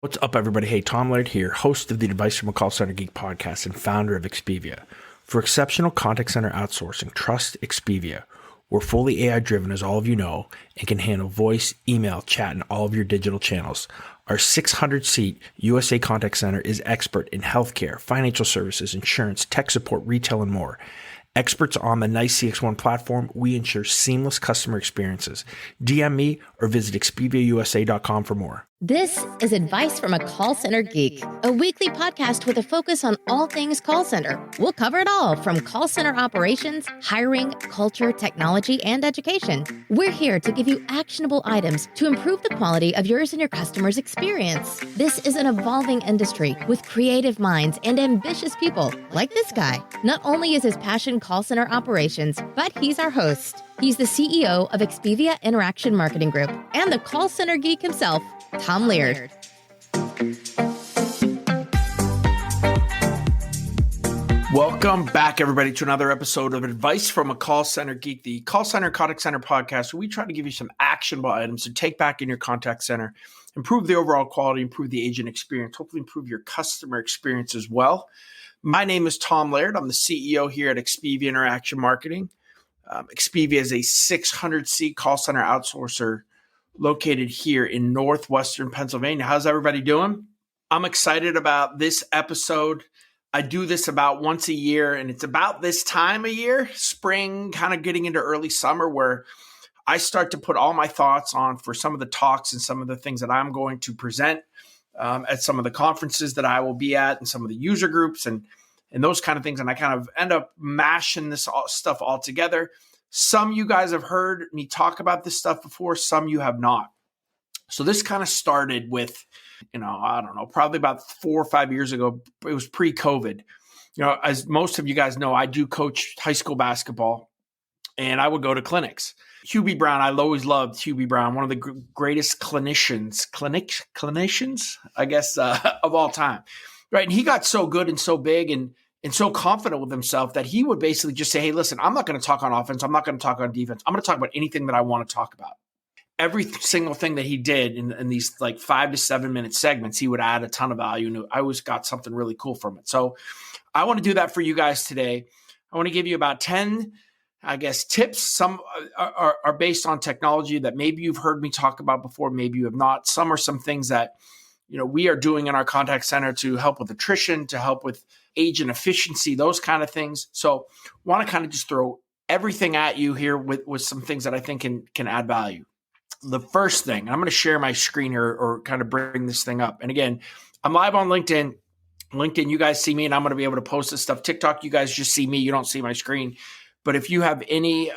What's up, everybody? Hey, Tom Laird here, host of the Advice from a Call Center Geek podcast and founder of Expivia. For exceptional contact center outsourcing, trust Expivia. We're fully AI-driven, as all of you know, and can handle voice, email, chat, and all of your digital channels. Our 600-seat USA contact center is expert in healthcare, financial services, insurance, tech support, retail, and more. Experts on the NICE CX1 platform, we ensure seamless customer experiences. DM me or visit expiviausa.com for more. This is Advice from a Call Center Geek, a weekly podcast with a focus on all things call center. We'll cover it all from call center operations, hiring, culture, technology, and education. We're here to give you actionable items to improve the quality of yours and your customers' experience. This is an evolving industry with creative minds and ambitious people like this guy. Not only is his passion call center operations, but he's our host. He's the CEO of Expivia Interaction Marketing Group and the call center geek himself, Tom Laird. Welcome back, everybody, to another episode of Advice from a Call Center Geek, the call center contact center podcast, where we try to give you some actionable items to take back in your contact center, improve the overall quality, improve the agent experience, hopefully improve your customer experience as well. My name is Tom Laird. I'm the CEO here at Expivia Interaction Marketing. Expivia is a 600-seat call center outsourcer located here in northwestern Pennsylvania. How's everybody doing? I'm excited about this episode. I do this about once a year, and it's about this time of year, spring, kind of getting into early summer, where I start to put all my thoughts on for some of the talks and some of the things that I'm going to present at some of the conferences that I will be at and some of the user groups and those kind of things. And I kind of end up mashing this stuff all together. Some you guys have heard me talk about this stuff before. Some you have not. So this kind of started with, I don't know, probably about 4 or 5 years ago. It was pre-COVID. As most of you guys know, I do coach high school basketball, and I would go to clinics. Hubie Brown, I always loved Hubie Brown, one of the greatest clinicians, I guess, of all time. Right. And he got so good and so big and so confident with himself that he would basically just say, hey, listen, I'm not going to talk on offense. I'm not going to talk on defense. I'm going to talk about anything that I want to talk about. Every single thing that he did in these like 5 to 7 minute segments, he would add a ton of value. And I always got something really cool from it. So I want to do that for you guys today. I want to give you about 10, tips. Some are based on technology that maybe you've heard me talk about before. Maybe you have not. Some are some things that we are doing in our contact center to help with attrition, to help with agent efficiency, those kind of things. So want to kind of just throw everything at you here with some things that I think can add value. The first thing, and I'm going to share my screen here or kind of bring this thing up. And again, I'm live on LinkedIn. LinkedIn, you guys see me and I'm going to be able to post this stuff. TikTok, you guys just see me. You don't see my screen. But if you have any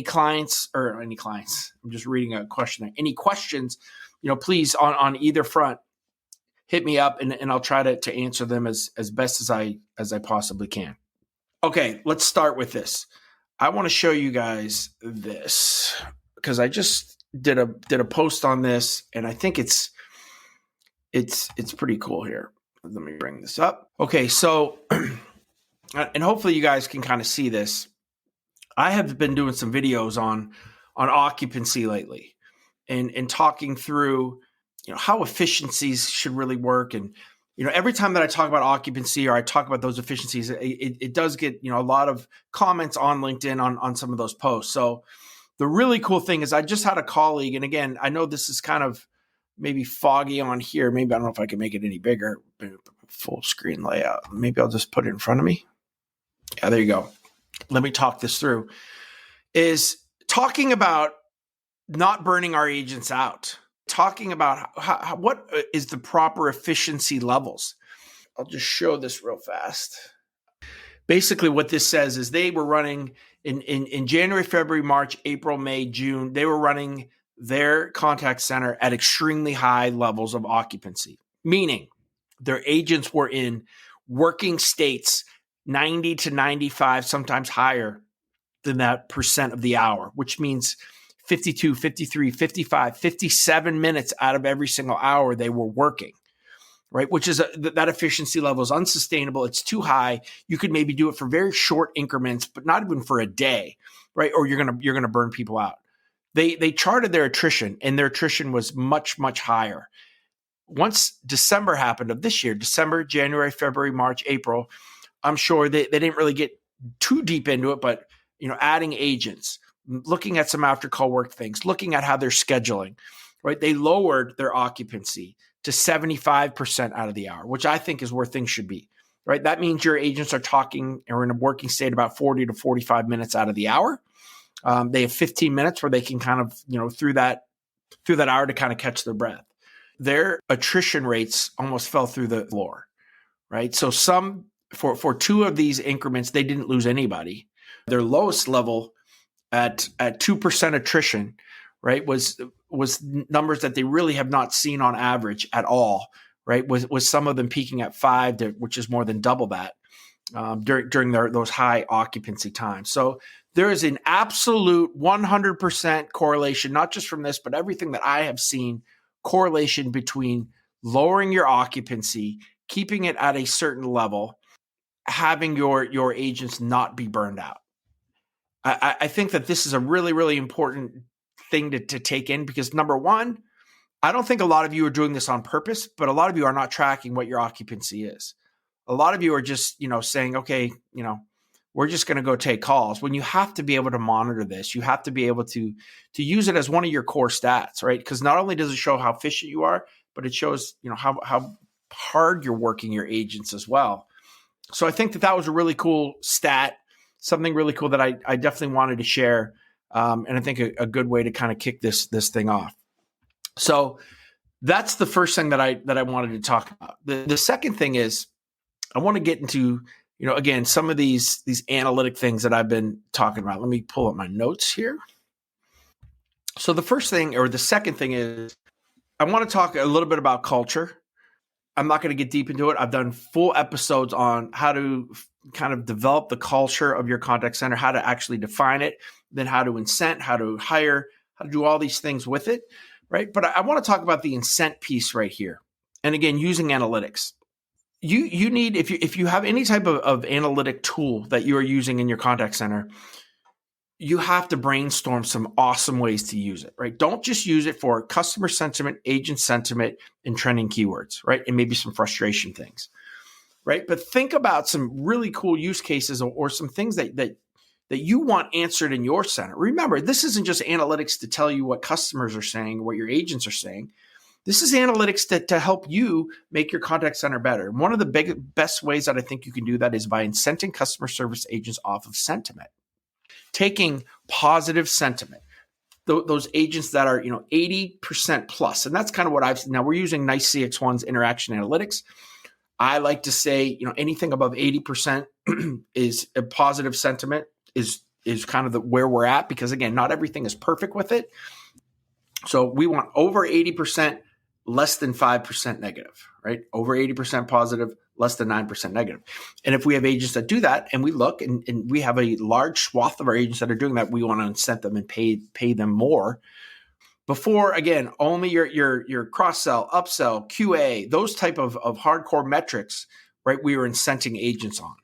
clients, I'm just reading a question there. Any questions, please on either front, hit me up and I'll try to answer them as best as I possibly can. Okay, let's start with this. I want to show you guys this because I just did a post on this and I think it's pretty cool here. Let me bring this up. Okay, so and hopefully you guys can kind of see this. I have been doing some videos on occupancy lately and talking through how efficiencies should really work. And, every time that I talk about occupancy or I talk about those efficiencies, it does get, a lot of comments on LinkedIn on some of those posts. So the really cool thing is I just had a colleague, and again, I know this is kind of maybe foggy on here. Maybe I don't know if I can make it any bigger, full screen layout. Maybe I'll just put it in front of me. Yeah, there you go. Let me talk this through. Is talking about not burning our agents out. Talking about what is the proper efficiency levels. I'll just show this real fast. Basically, what this says is they were running in January, February, March, April, May, June. They were running their contact center at extremely high levels of occupancy, meaning their agents were in working states 90 to 95, sometimes higher than that percent of the hour, which means 52, 53, 55, 57 minutes out of every single hour they were working, right? Which is that efficiency level is unsustainable. It's too high. You could maybe do it for very short increments, but not even for a day, right? Or you're gonna burn people out. They charted their attrition, and their attrition was much, much higher. once December happened of this year, December, January, February, March, April, I'm sure they didn't really get too deep into it, but adding agents, looking at some after call work things, looking at how they're scheduling, right? They lowered their occupancy to 75% out of the hour, which I think is where things should be, right? That means your agents are talking or in a working state about 40 to 45 minutes out of the hour. They have 15 minutes where they can kind of, through that hour to kind of catch their breath. Their attrition rates almost fell through the floor, right? So for two of these increments, they didn't lose anybody. Their lowest level at 2% attrition, right, was numbers that they really have not seen on average at all, right? Was some of them peaking at 5, which is more than double that during those high occupancy times. So there is an absolute 100% correlation, not just from this, but everything that I have seen, correlation between lowering your occupancy, keeping it at a certain level, having your agents not be burned out. I think that this is a really, really important thing to take in because number one, I don't think a lot of you are doing this on purpose, but a lot of you are not tracking what your occupancy is. A lot of you are just, saying, okay, we're just going to go take calls. When you have to be able to monitor this, you have to be able to use it as one of your core stats, right? Because not only does it show how efficient you are, but it shows, how hard you're working your agents as well. So I think that was a really cool stat, something really cool that I definitely wanted to share. And I think a good way to kind of kick this thing off. So that's the first thing that I wanted to talk about. The second thing is I want to get into, again, some of these analytic things that I've been talking about. Let me pull up my notes here. So the first thing or the second thing is I want to talk a little bit about culture. I'm not going to get deep into it. I've done full episodes on how to kind of develop the culture of your contact center, how to actually define it, then how to incent, how to hire, how to do all these things with it, right? But I want to talk about the incent piece right here. And again, using analytics. You need, if you have any type of analytic tool that you are using in your contact center, you have to brainstorm some awesome ways to use it, right? Don't just use it for customer sentiment, agent sentiment, and trending keywords, right? And maybe some frustration things, right? But think about some really cool use cases or some things that you want answered in your center. Remember, this isn't just analytics to tell you what customers are saying, what your agents are saying. This is analytics to help you make your contact center better. And one of the best ways that I think you can do that is by incenting customer service agents off of sentiment. Taking positive sentiment, those agents that are 80% plus, and that's kind of what I've seen. Now we're using Nice CX1's interaction analytics. I like to say anything above 80% is a positive sentiment is kind of where we're at because again, not everything is perfect with it. So we want over 80%, less than 5% negative, right? Over 80% positive, less than 9% negative. And if we have agents that do that and we look and we have a large swath of our agents that are doing that, we want to incent them and pay them more. Before, again, only your cross-sell, upsell, QA, those type of hardcore metrics, right, we were incenting agents on.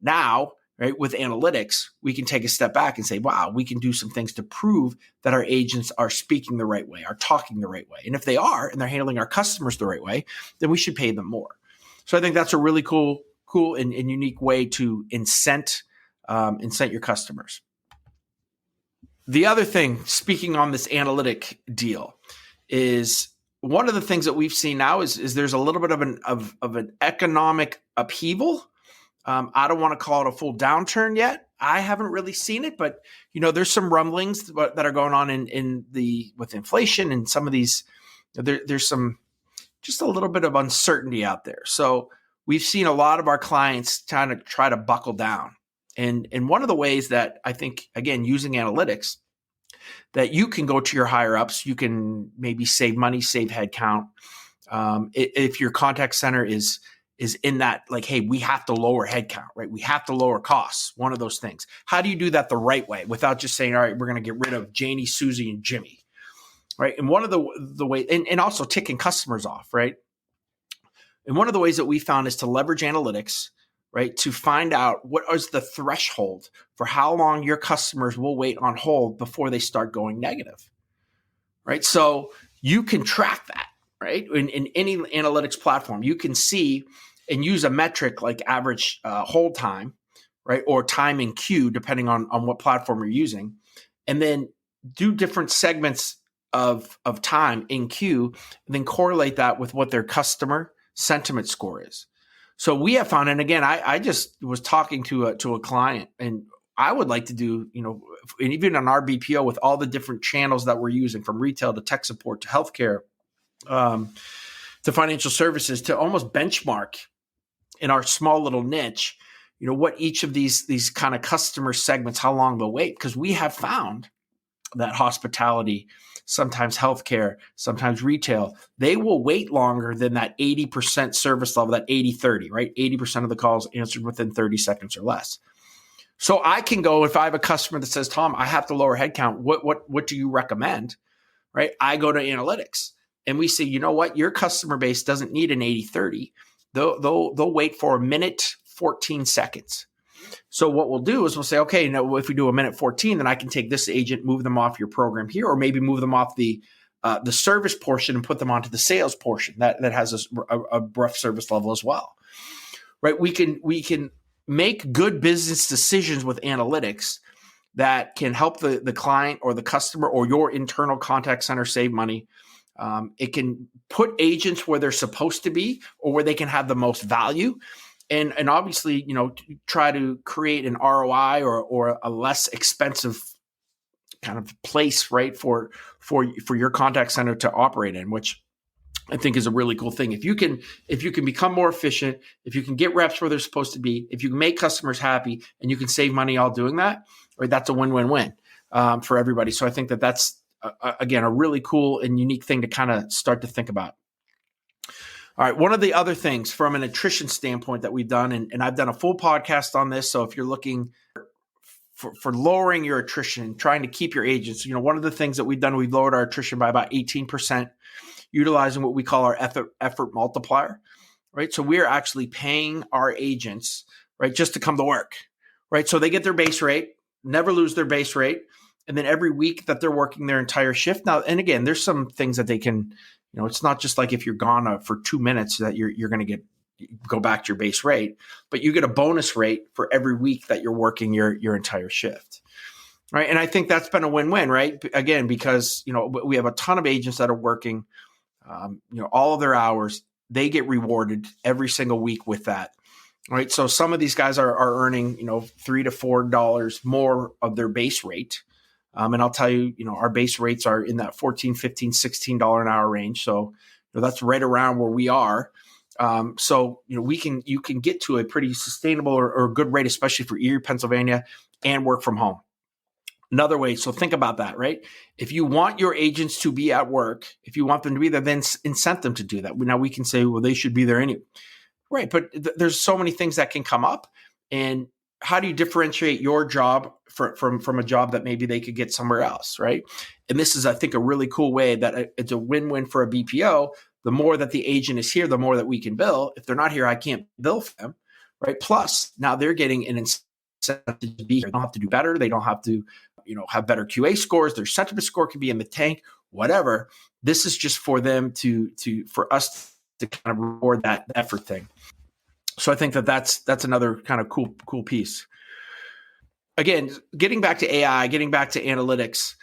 Now, right, with analytics, we can take a step back and say, wow, we can do some things to prove that our agents are speaking the right way, are talking the right way. And if they are, and they're handling our customers the right way, then we should pay them more. So I think that's a really cool and unique way to incent your customers. The other thing, speaking on this analytic deal, is one of the things that we've seen now is there's a little bit of an economic upheaval. I don't want to call it a full downturn yet. I haven't really seen it, but there's some rumblings that are going on with inflation and some of these. There's some just a little bit of uncertainty out there. So we've seen a lot of our clients try to buckle down. And one of the ways that I think, again, using analytics, that you can go to your higher ups, you can maybe save money, save headcount. If your contact center is in that, like, hey, we have to lower headcount, right? We have to lower costs, one of those things. How do you do that the right way without just saying, all right, we're going to get rid of Janie, Susie, and Jimmy, right? And one of the way, and also ticking customers off, right? And one of the ways that we found is to leverage analytics, right, to find out what is the threshold for how long your customers will wait on hold before they start going negative, right? So you can track that. right? In any analytics platform, you can see and use a metric like average hold time, right? Or time in queue, depending on what platform you're using. And then do different segments of time in queue, and then correlate that with what their customer sentiment score is. So we have found, and again, I just was talking to a client, and I would like to do, and even on our BPO with all the different channels that we're using, from retail to tech support to healthcare, to financial services, to almost benchmark in our small little niche, what each of these kind of customer segments, how long they'll wait. Because we have found that hospitality, sometimes healthcare, sometimes retail, they will wait longer than that 80% service level, that 80-30, right? 80% of the calls answered within 30 seconds or less. So I can go, if I have a customer that says, Tom, I have to lower headcount, what do you recommend? Right? I go to analytics and we say, you know what? Your customer base doesn't need an 80-30. They'll wait for a minute, 14 seconds. So what we'll do is we'll say, okay, if we do a minute 14, then I can take this agent, move them off your program here, or maybe move them off the service portion and put them onto the sales portion that has a rough service level as well, right? We can make good business decisions with analytics that can help the client or the customer or your internal contact center save money. It can put agents where they're supposed to be or where they can have the most value. And obviously, try to create an ROI or a less expensive kind of place, right, for your contact center to operate in, which I think is a really cool thing. If you can become more efficient, if you can get reps where they're supposed to be, if you can make customers happy, and you can save money all doing that, right, that's a win-win-win for everybody. So I think that's again a really cool and unique thing to kind of start to think about. All right. One of the other things from an attrition standpoint that we've done, and I've done a full podcast on this. So if you're looking for lowering your attrition, trying to keep your agents, one of the things that we've done, we've lowered our attrition by about 18%, utilizing what we call our effort multiplier, right? So we're actually paying our agents, right, just to come to work, right? So they get their base rate, never lose their base rate. And then every week that they're working their entire shift. Now, and again, there's some things that they can, it's not just like if you're gone for 2 minutes that you're going to go back to your base rate, but you get a bonus rate for every week that you're working your entire shift, right? And I think that's been a win-win, right? Again, because we have a ton of agents that are working, all of their hours. They get rewarded every single week with that, right? So some of these guys are earning $3 to $4 more of their base rate. And I'll tell you, our base rates are in that $14, $15, $16 an hour range. So that's right around where we are. So you can get to a pretty sustainable or good rate, especially for Erie, Pennsylvania, and work from home. Another way, so think about that, right? If you want your agents to be at work, if you want them to be there, then incent them to do that. Now we can say, well, they should be there anyway, right? But there's so many things that can come up, and how do you differentiate your job from a job that maybe they could get somewhere else, right? And this is, I think, a really cool way that it's a win-win for a BPO. The more that the agent is here, the more that we can bill. If they're not here, I can't bill for them, right? Plus, now they're getting an incentive to be here. They don't have to do better. They don't have to, have better QA scores. Their sentiment score can be in the tank, whatever. This is just for them for us to kind of reward that effort thing. So I think that's another kind of cool piece. Again, getting back to AI, getting back to analytics,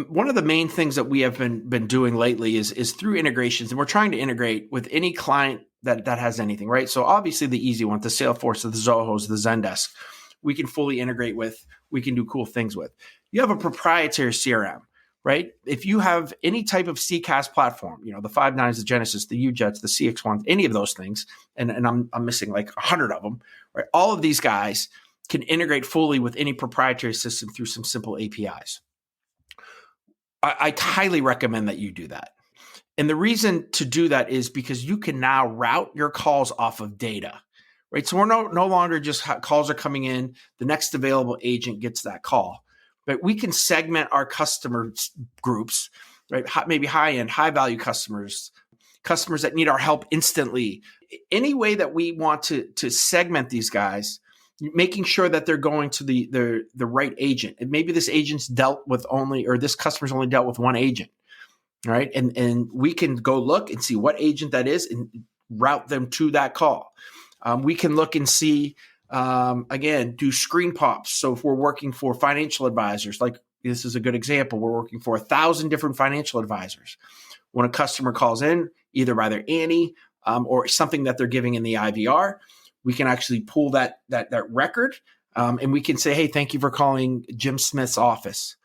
one of the main things that we have been doing lately is through integrations, and we're trying to integrate with any client that has anything, right? So obviously the easy one, the Salesforce, the Zohos, the Zendesk, we can fully integrate with, we can do cool things with. You have a proprietary CRM, right? If you have any type of CCaaS platform, the Five9s, the Genesys, the UJets, the CX1s, any of those things, and I'm missing like 100 of them, right? All of these guys can integrate fully with any proprietary system through some simple APIs. I highly recommend that you do that. And the reason to do that is because you can now route your calls off of data, right? So we're no longer just calls are coming in, the next available agent gets that call. But we can segment our customer groups, right? Maybe high-end, high-value customers that need our help instantly. Any way that we want to segment these guys, making sure that they're going to the right agent. And maybe this agent's dealt with this customer's only dealt with one agent. right? And we can go look and see what agent that is and route them to that call. We can look and see, again, do screen pops. So if we're working for financial advisors, like this is a good example, we're working for 1,000 different financial advisors. When a customer calls in, either by their Annie or something that they're giving in the IVR, we can actually pull that record and we can say, hey, thank you for calling Jim Smith's office.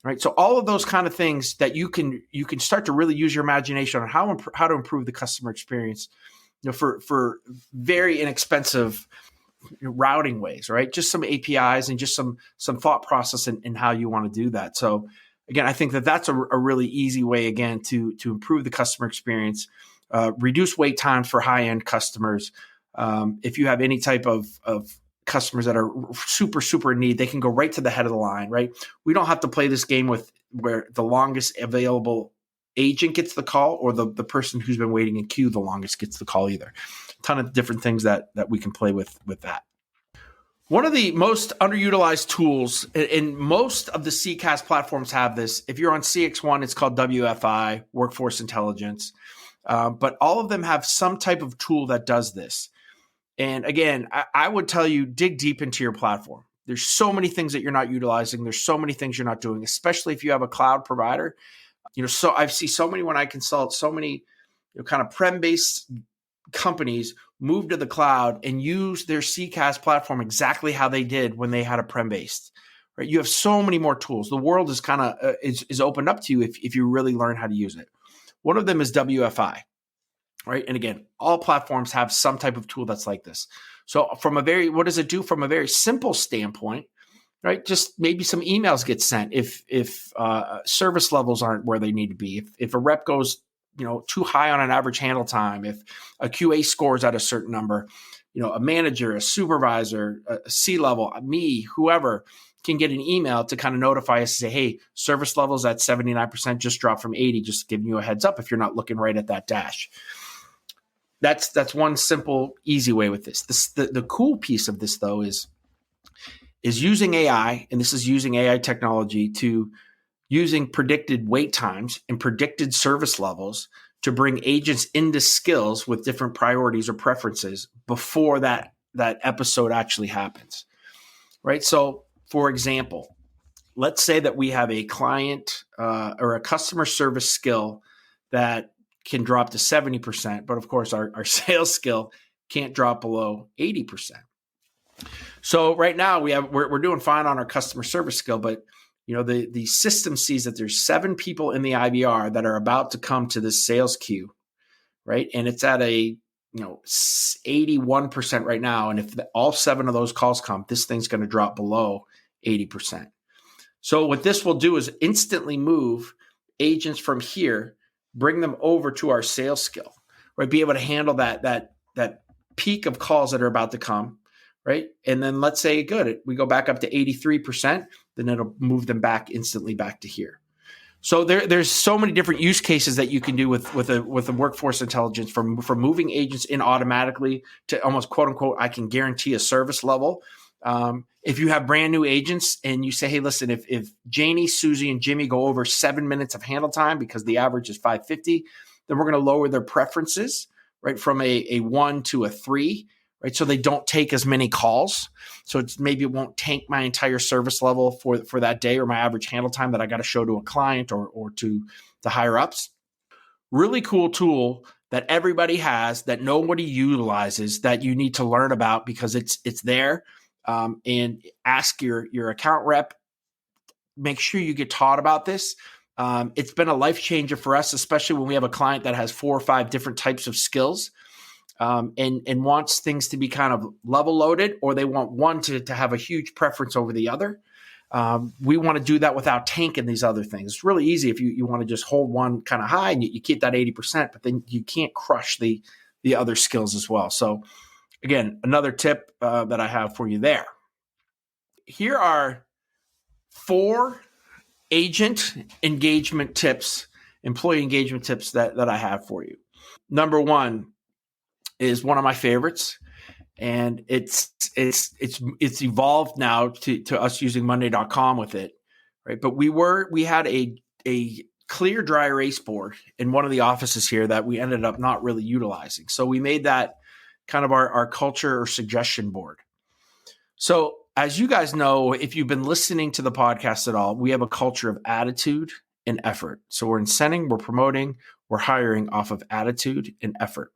Right. So all of those kind of things that you can start to really use your imagination on how to improve the customer experience, for very inexpensive routing ways, right? Just some APIs and just some thought process in how you want to do that. So again, I think that's a really easy way, again, to improve the customer experience, reduce wait times for high-end customers. If you have any type of customers that are super, super in need, they can go right to the head of the line, right? We don't have to play this game where the longest available agent gets the call or the person who's been waiting in queue the longest gets the call either. A ton of different things that we can play with that. One of the most underutilized tools, and most of the CCaaS platforms have this. If you're on CX1, it's called WFI, Workforce Intelligence. But all of them have some type of tool that does this. And again, I would tell you, dig deep into your platform. There's so many things that you're not utilizing. There's so many things you're not doing, especially if you have a cloud provider. So I see so many when I consult, so many kind of prem-based companies move to the cloud and use their CCaaS platform exactly how they did when they had a prem-based. Right? You have so many more tools. The world is kind of is opened up to you if you really learn how to use it. One of them is WFI. Right. And again, all platforms have some type of tool that's like this. So what does it do from a very simple standpoint? Right. Just maybe some emails get sent if service levels aren't where they need to be. If a rep goes, too high on an average handle time, if a QA scores at a certain number, a manager, a supervisor, a C-level, me, whoever can get an email to kind of notify us and say, hey, service levels at 79% just dropped from 80, just giving you a heads up if you're not looking right at that dash. That's one simple, easy way with this. The cool piece of this, though, is using AI, and this is using AI technology to using predicted wait times and predicted service levels to bring agents into skills with different priorities or preferences before that episode actually happens, right? So, for example, let's say that we have a client or a customer service skill that can drop to 70%, but of course our sales skill can't drop below 80%. So right now we're doing fine on our customer service skill, but the system sees that there's 7 people in the IVR that are about to come to this sales queue, right? And it's at a 81% right now, and if all 7 of those calls come, this thing's going to drop below 80%. So what this will do is instantly move agents from here, bring them over to our sales skill, right? Be able to handle that peak of calls that are about to come, right? And then let's say, good, we go back up to 83%, then it'll move them back instantly back to here. So there's so many different use cases that you can do with a workforce intelligence, from moving agents in automatically to almost quote unquote, I can guarantee a service level. If you have brand new agents and you say, hey, listen, if Janie, Susie, and Jimmy go over 7 minutes of handle time because the average is 550, then we're going to lower their preferences, right, from a 1 to a 3, right? So they don't take as many calls. So maybe it won't tank my entire service level for that day or my average handle time that I got to show to a client or to the higher ups. Really cool tool that everybody has that nobody utilizes that you need to learn about because it's there. And ask your account rep, make sure you get taught about this. It's been a life changer for us, especially when we have a client that has 4 or 5 different types of skills and wants things to be kind of level loaded, or they want one to have a huge preference over the other. We want to do that without tanking these other things. It's really easy if you want to just hold one kind of high and you keep that 80%, but then you can't crush the other skills as well. So again, another tip that I have for you there. Here are 4 agent engagement tips, employee engagement tips that I have for you. Number 1 is one of my favorites, and it's evolved now to us using Monday.com with it, right? But we had a clear dry erase board in one of the offices here that we ended up not really utilizing. So we made that kind of our culture or suggestion board. So as you guys know, if you've been listening to the podcast at all, we have a culture of attitude and effort. So we're incenting, we're promoting, we're hiring off of attitude and effort.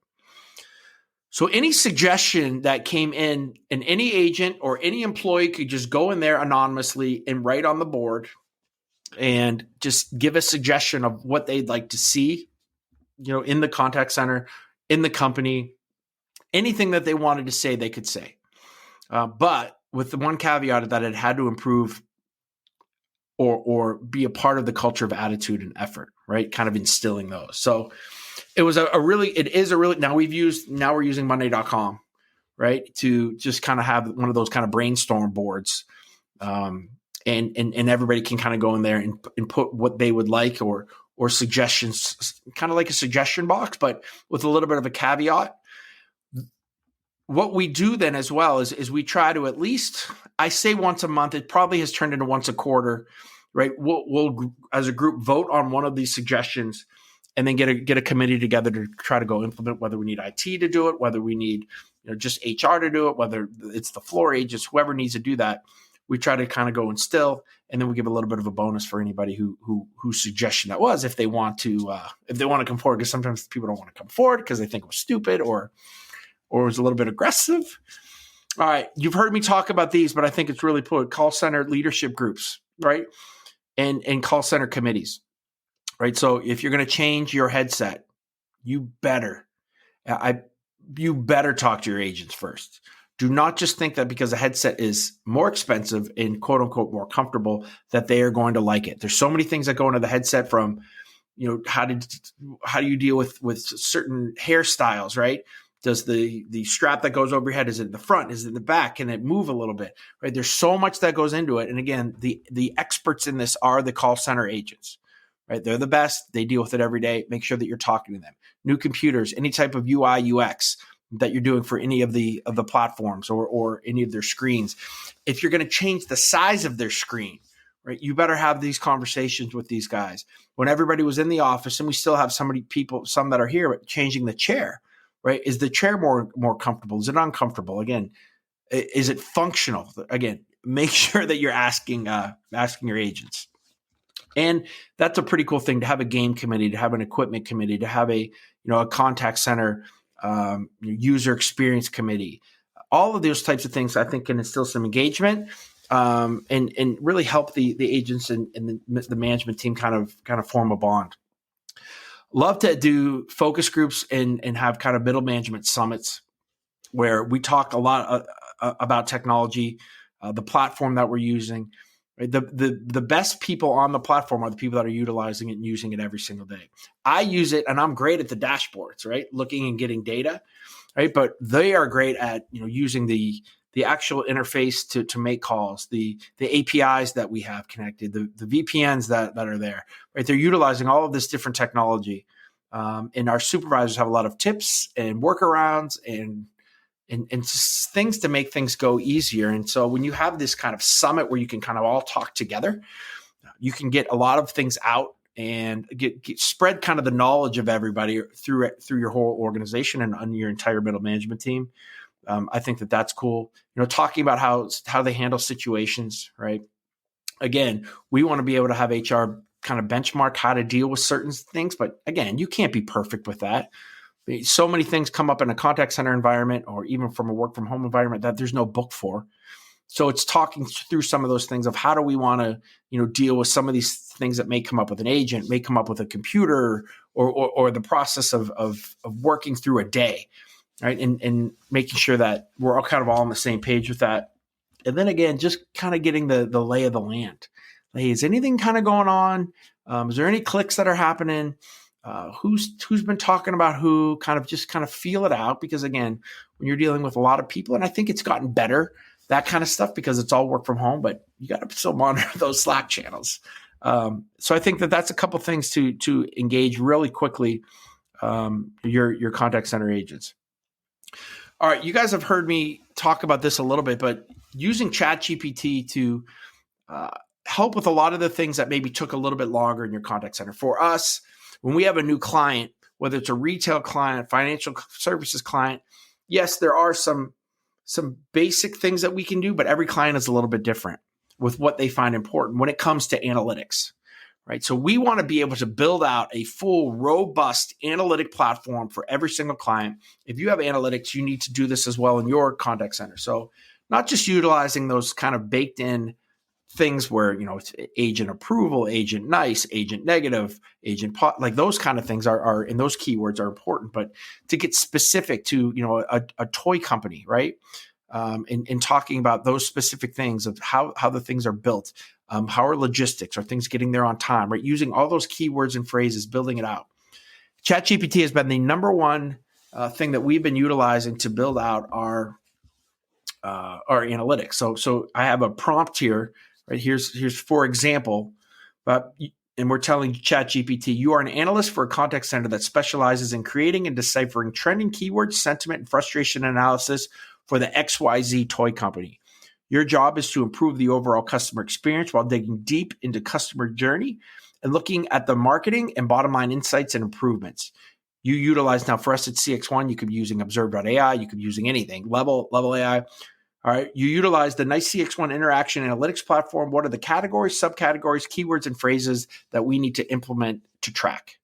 So any suggestion that came in, and any agent or any employee could just go in there anonymously and write on the board and just give a suggestion of what they'd like to see, in the contact center, in the company, anything that they wanted to say, they could say. But with the one caveat that it had to improve or be a part of the culture of attitude and effort, right? Kind of instilling those. So it was now we're using Monday.com, right? To just kind of have one of those kind of brainstorm boards. And everybody can kind of go in there and put what they would like or suggestions, kind of like a suggestion box, but with a little bit of a caveat. What we do then as well is we try to, at least, I say once a month, it probably has turned into once a quarter, right? We'll as a group vote on one of these suggestions and then get a committee together to try to go implement, whether we need IT to do it, whether we need just HR to do it, whether it's the floor agents, whoever needs to do that. We try to kind of go instill, and then we give a little bit of a bonus for anybody whose suggestion that was, if they want to come forward, because sometimes people don't want to come forward because they think it was stupid or it was a little bit aggressive. All right, you've heard me talk about these, but I think it's really important. Call center leadership groups, right, and call center committees, right. So if you're going to change your headset, you better talk to your agents first. Do not just think that because a headset is more expensive and quote unquote more comfortable that they are going to like it. There's so many things that go into the headset, from, how do you deal with certain hairstyles, right? Does the strap that goes over your head, is it in the front? Is it in the back? Can it move a little bit, right? There's so much that goes into it. And again, the experts in this are the call center agents, right? They're the best. They deal with it every day. Make sure that you're talking to them. New computers, any type of UI, UX that you're doing for any of the platforms or any of their screens. If you're going to change the size of their screen, right, you better have these conversations with these guys. When everybody was in the office, and we still have some that are here, but changing the chair, right? Is the chair more comfortable? Is it uncomfortable? Again, is it functional? Again, make sure that you're asking your agents. And that's a pretty cool thing, to have a game committee, to have an equipment committee, to have a contact center user experience committee. All of those types of things, I think, can instill some engagement and really help the agents and the management team kind of form a bond. Love to do focus groups and have kind of middle management summits where we talk a lot about technology, the platform that we're using. Right? The best people on the platform are the people that are utilizing it and using it every single day. I use it, and I'm great at the dashboards, right? Looking and getting data, right? But they are great at using the actual interface to make calls, the APIs that we have connected, the VPNs that are there, right? They're utilizing all of this different technology, and our supervisors have a lot of tips and workarounds and just things to make things go easier. And so when you have this kind of summit where you can kind of all talk together, you can get a lot of things out and get spread kind of the knowledge of everybody through your whole organization and on your entire middle management team. I think that's cool. Talking about how they handle situations, right? Again, we want to be able to have HR kind of benchmark how to deal with certain things, but again, you can't be perfect with that. So many things come up in a contact center environment or even from a work from home environment that there's no book for. So it's talking through some of those things of how do we want to, deal with some of these things that may come up with an agent, may come up with a computer, or the process of working through a day, right? And making sure that we're all kind of all on the same page with that. And then again, just kind of getting the lay of the land. Hey, is anything kind of going on? Is there any clicks that are happening? Who's been talking about who? Kind of feel it out, because again, when you're dealing with a lot of people, and I think it's gotten better, that kind of stuff, because it's all work from home, but you got to still monitor those Slack channels. So I think that's a couple things to engage really quickly your contact center agents. All right, you guys have heard me talk about this a little bit, but using ChatGPT to help with a lot of the things that maybe took a little bit longer in your contact center. For us, when we have a new client, whether it's a retail client, financial services client, yes, there are some basic things that we can do, but every client is a little bit different with what they find important when it comes to analytics, right? So we want to be able to build out a full, robust analytic platform for every single client. If you have analytics, you need to do this as well in your contact center. So not just utilizing those kind of baked in things where, it's agent approval, agent nice, agent negative, like those kind of things are, and those keywords are important, but to get specific to, a toy company, right? In talking about those specific things of how the things are built, how are logistics, are things getting there on time, right? Using all those keywords and phrases, building it out. ChatGPT has been the number one thing that we've been utilizing to build out our analytics. So I have a prompt here, right? Here's for example, and we're telling ChatGPT, you are an analyst for a contact center that specializes in creating and deciphering trending keywords, sentiment, and frustration analysis for the XYZ toy company. Your job is to improve the overall customer experience while digging deep into customer journey and looking at the marketing and bottom line insights and improvements. You utilize, now for us at CX1, you could be using Observe.ai, you could be using anything, Level AI. All right, you utilize the nice CX1 interaction analytics platform. What are the categories, subcategories, keywords, and phrases that we need to implement to track?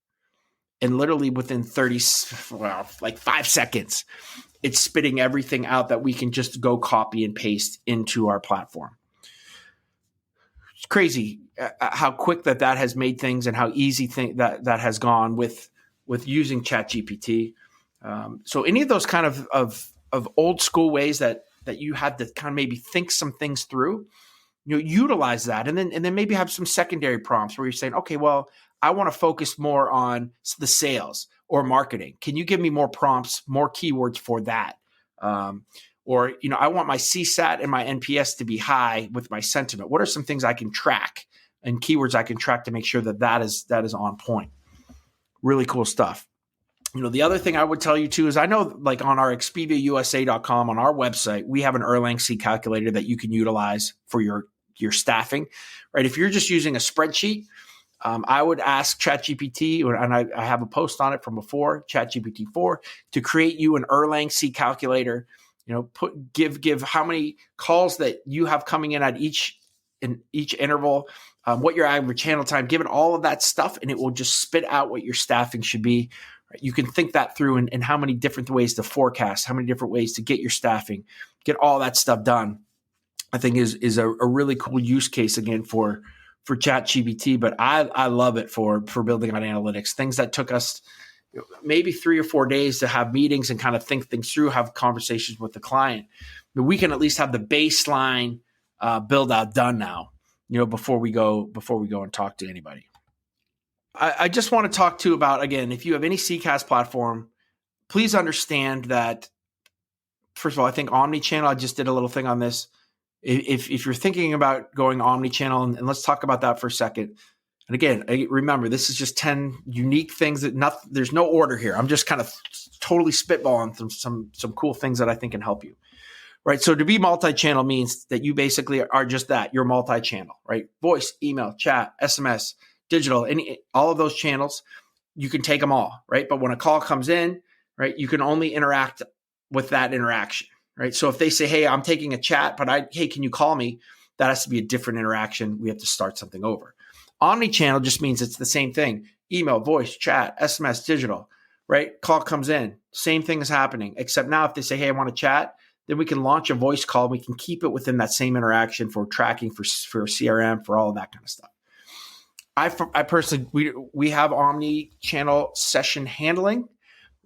And literally within 5 seconds, it's spitting everything out that we can just go copy and paste into our platform. It's crazy how quick that has made things and how easy that has gone with using ChatGPT. So any of those kind of old school ways that you had to kind of maybe think some things through, utilize that, and then maybe have some secondary prompts where you're saying, okay, well, I want to focus more on the sales or marketing. Can you give me more prompts, more keywords for that? Or I want my CSAT and my NPS to be high with my sentiment. What are some things I can track and keywords I can track to make sure that is on point? Really cool stuff. The other thing I would tell you too is I know like on our expiviausa.com, on our website, we have an Erlang C calculator that you can utilize for your staffing, right? If you're just using a spreadsheet, I would ask ChatGPT, and I have a post on it from before, ChatGPT 4, to create you an Erlang C calculator. Give how many calls that you have coming in at each interval, what your average handle time, give it all of that stuff, and it will just spit out what your staffing should be. You can think that through and how many different ways to forecast, how many different ways to get your staffing, get all that stuff done. I think is a really cool use case again for ChatGPT, but I love it for building on analytics. Things that took us maybe 3 or 4 days to have meetings and kind of think things through, have conversations with the client. But we can at least have the baseline build out done now, before we go and talk to anybody. I just want to talk too about, again, if you have any CCaaS platform, please understand that, first of all, I think omnichannel, I just did a little thing on this. If you're thinking about going omnichannel, and let's talk about that for a second. And again, remember, this is just 10 unique things there's no order here. I'm just kind of totally spitballing some cool things that I think can help you. Right. So to be multi-channel means that you basically are just that. You're multi-channel, right? Voice, email, chat, SMS, digital, all of those channels, you can take them all, right? But when a call comes in, right, you can only interact with that interaction, right? So if they say, hey, I'm taking a chat, but hey, can you call me? That has to be a different interaction. We have to start something over. Omnichannel just means it's the same thing. Email, voice, chat, SMS, digital, right? Call comes in, same thing is happening, except now if they say, hey, I want to chat, then we can launch a voice call. We can keep it within that same interaction for tracking, for CRM, for all of that kind of stuff. I personally, we have omni-channel session handling.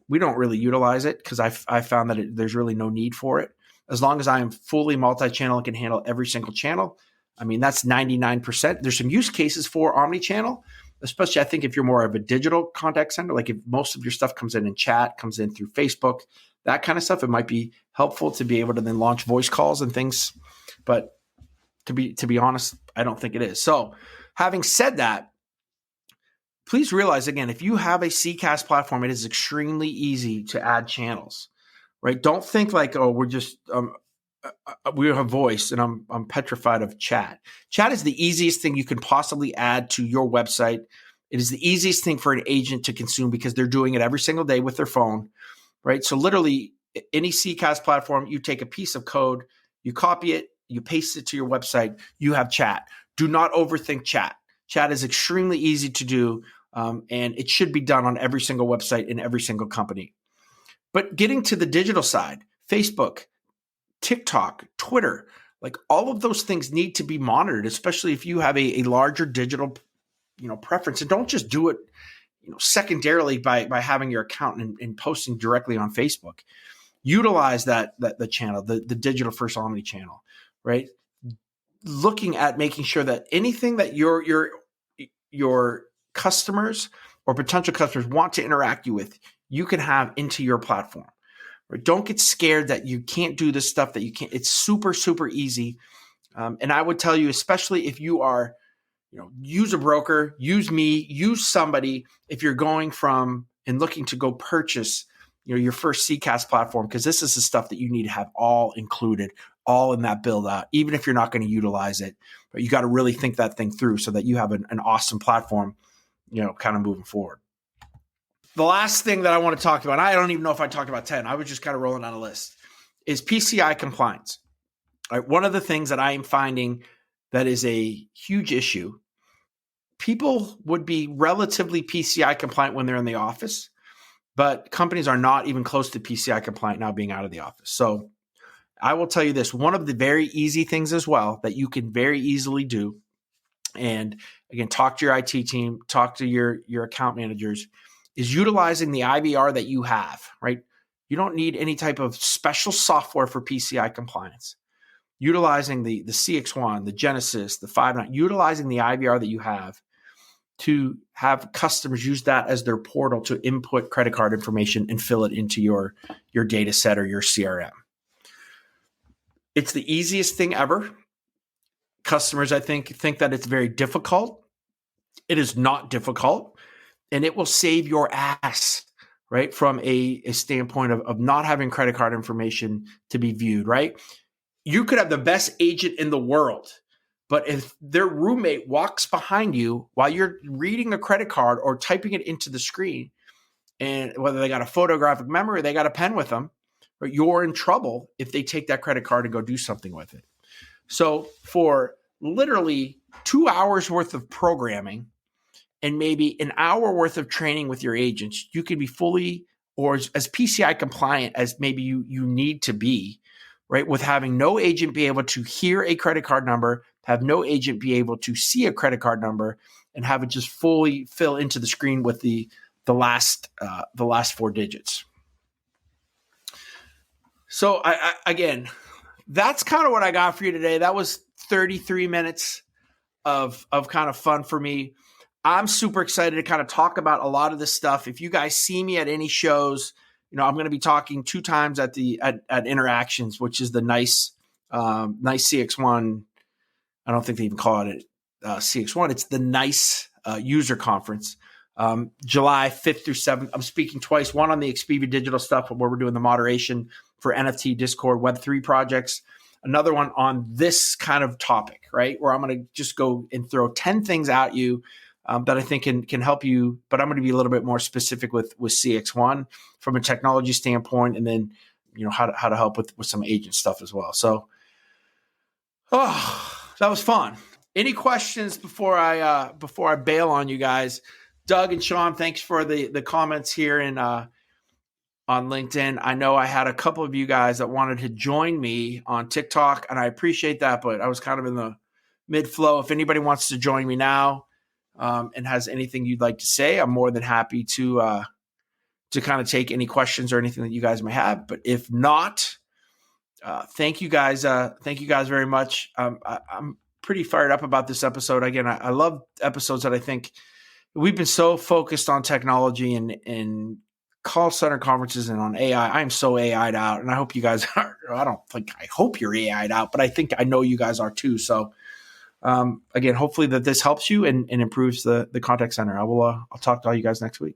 We don't really utilize it because I found that there's really no need for it. As long as I am fully multi-channel and can handle every single channel, I mean, that's 99%. There's some use cases for omni-channel, especially I think if you're more of a digital contact center, like if most of your stuff comes in chat, comes in through Facebook, that kind of stuff, it might be helpful to be able to then launch voice calls and things. But to be honest, I don't think it is. So having said that, please realize, again, if you have a CCaaS platform, it is extremely easy to add channels, right? Don't think like, oh, we're just we have voice, and I'm petrified of chat. Chat is the easiest thing you can possibly add to your website. It is the easiest thing for an agent to consume because they're doing it every single day with their phone, right? So literally any CCaaS platform, you take a piece of code, you copy it, you paste it to your website, you have chat. Do not overthink chat. Chat is extremely easy to do, and it should be done on every single website in every single company. But getting to the digital side, Facebook, TikTok, Twitter, like all of those things need to be monitored, especially if you have a larger digital, preference. And don't just do it, secondarily by having your account and posting directly on Facebook. Utilize that the channel, the digital first omni channel, right? Looking at making sure that anything that your customers or potential customers want to interact with, you can have into your platform. Right? Don't get scared that you can't do this stuff that you can't. It's super, super easy. And I would tell you, especially if you are, use a broker, use me, use somebody if you're going from and looking to go purchase, your first CCaaS platform, because this is the stuff that you need to have all included, all in that build out, even if you're not going to utilize it. But you got to really think that thing through so that you have an awesome platform, kind of moving forward. The last thing that I want to talk about, I don't even know if I talked about 10, I was just kind of rolling down a list, is PCI compliance. All right, one of the things that I am finding that is a huge issue, people would be relatively PCI compliant when they're in the office, but companies are not even close to PCI compliant now being out of the office. So I will tell you this, one of the very easy things as well that you can very easily do, and again, talk to your IT team, talk to your account managers, is utilizing the IVR that you have, right? You don't need any type of special software for PCI compliance. Utilizing the CX1, the Genesis, the 5.9, utilizing the IVR that you have to have customers use that as their portal to input credit card information and fill it into your data set or your CRM. It's the easiest thing ever. Customers, I think that it's very difficult. It is not difficult, and it will save your ass, right? From a standpoint of not having credit card information to be viewed, right? You could have the best agent in the world, but if their roommate walks behind you while you're reading a credit card or typing it into the screen, and whether they got a photographic memory or they got a pen with them, right, you're in trouble if they take that credit card and go do something with it. So for literally 2 hours worth of programming and maybe an hour worth of training with your agents, you can be fully or as PCI compliant as maybe you need to be, right? With having no agent be able to hear a credit card number, have no agent be able to see a credit card number, and have it just fully fill into the screen with the last 4 digits. So again, that's kind of what I got for you today. That was 33 minutes of kind of fun for me. I'm super excited to kind of talk about a lot of this stuff. If you guys see me at any shows, I'm going to be talking 2 times at Interactions, which is the nice CX1. I don't think they even call it CX1. It's the nice user conference. July 5th through 7th. I'm speaking twice, one on the Expivia Digital stuff where we're doing the moderation for NFT, Discord, Web3 projects. Another one on this kind of topic, right? Where I'm going to just go and throw 10 things at you that I think can help you, but I'm going to be a little bit more specific with CX1 from a technology standpoint, and then how to help with some agent stuff as well. So, that was fun. Any questions before I bail on you guys? Doug and Sean, thanks for the comments here on LinkedIn. I know I had a couple of you guys that wanted to join me on TikTok, and I appreciate that, but I was kind of in the mid-flow. If anybody wants to join me now and has anything you'd like to say, I'm more than happy to kind of take any questions or anything that you guys may have. But if not, thank you guys. Thank you guys very much. I'm pretty fired up about this episode. Again, I love episodes that I think we've been so focused on technology and call center conferences and on AI. I'm so AI'd out, and I hope you guys are. I hope you're AI'd out, but I know you guys are too. So again, hopefully that this helps you and improves the contact center. I'll talk to all you guys next week.